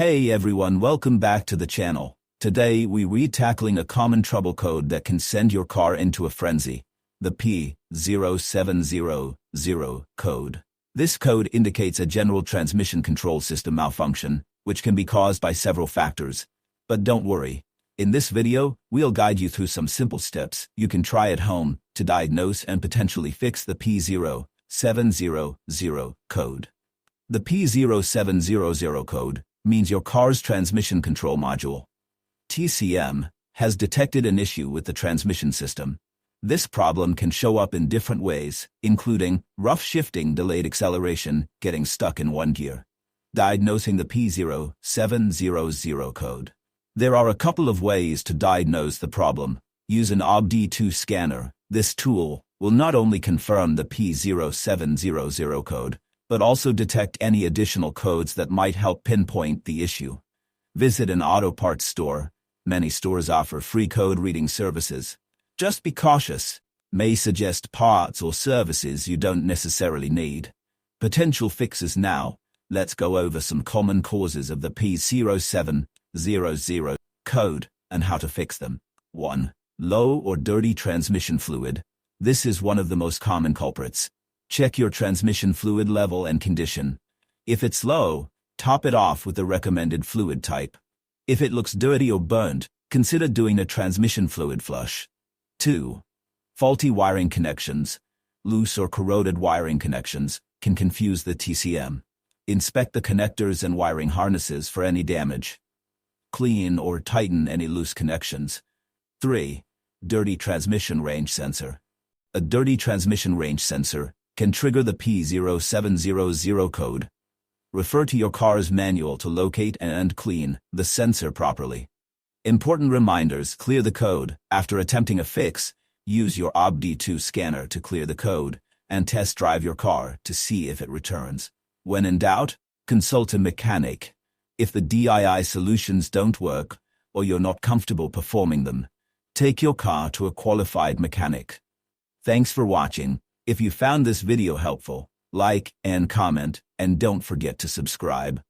Hey everyone, welcome back to the channel. Today we tackling a common trouble code that can send your car into a frenzy, the P0700 code. This code indicates a general transmission control system malfunction, which can be caused by several factors. But don't worry. In this video, we'll guide you through some simple steps you can try at home to diagnose and potentially fix the P0700 code. The P0700 code means your car's transmission control module, TCM, has detected an issue with the transmission system. This problem can show up in different ways, including rough shifting, delayed acceleration, getting stuck in one gear. Diagnosing the P0700 code. There are a couple of ways to diagnose the problem. Use an OBD2 scanner. This tool will not only confirm the P0700 code, but also detect any additional codes that might help pinpoint the issue. Visit an auto parts store. Many stores offer free code reading services. Just be cautious. May suggest parts or services you don't necessarily need. Potential fixes now. Let's go over some common causes of the P0700 code and how to fix them. 1. Low or dirty transmission fluid. This is one of the most common culprits. Check your transmission fluid level and condition. If it's low, top it off with the recommended fluid type. If it looks dirty or burnt, consider doing a transmission fluid flush. 2. Faulty wiring connections. Loose or corroded wiring connections can confuse the TCM. Inspect the connectors and wiring harnesses for any damage. Clean or tighten any loose connections. 3. Dirty transmission range sensor. A dirty transmission range sensor can trigger the P0700 code. Refer to your car's manual to locate and clean the sensor properly. Important reminders: clear the code. After attempting a fix, use your OBD2 scanner to clear the code and test drive your car to see if it returns. When in doubt, consult a mechanic. If the DIY solutions don't work or you're not comfortable performing them, take your car to a qualified mechanic. Thanks for watching. If you found this video helpful, like and comment, and don't forget to subscribe.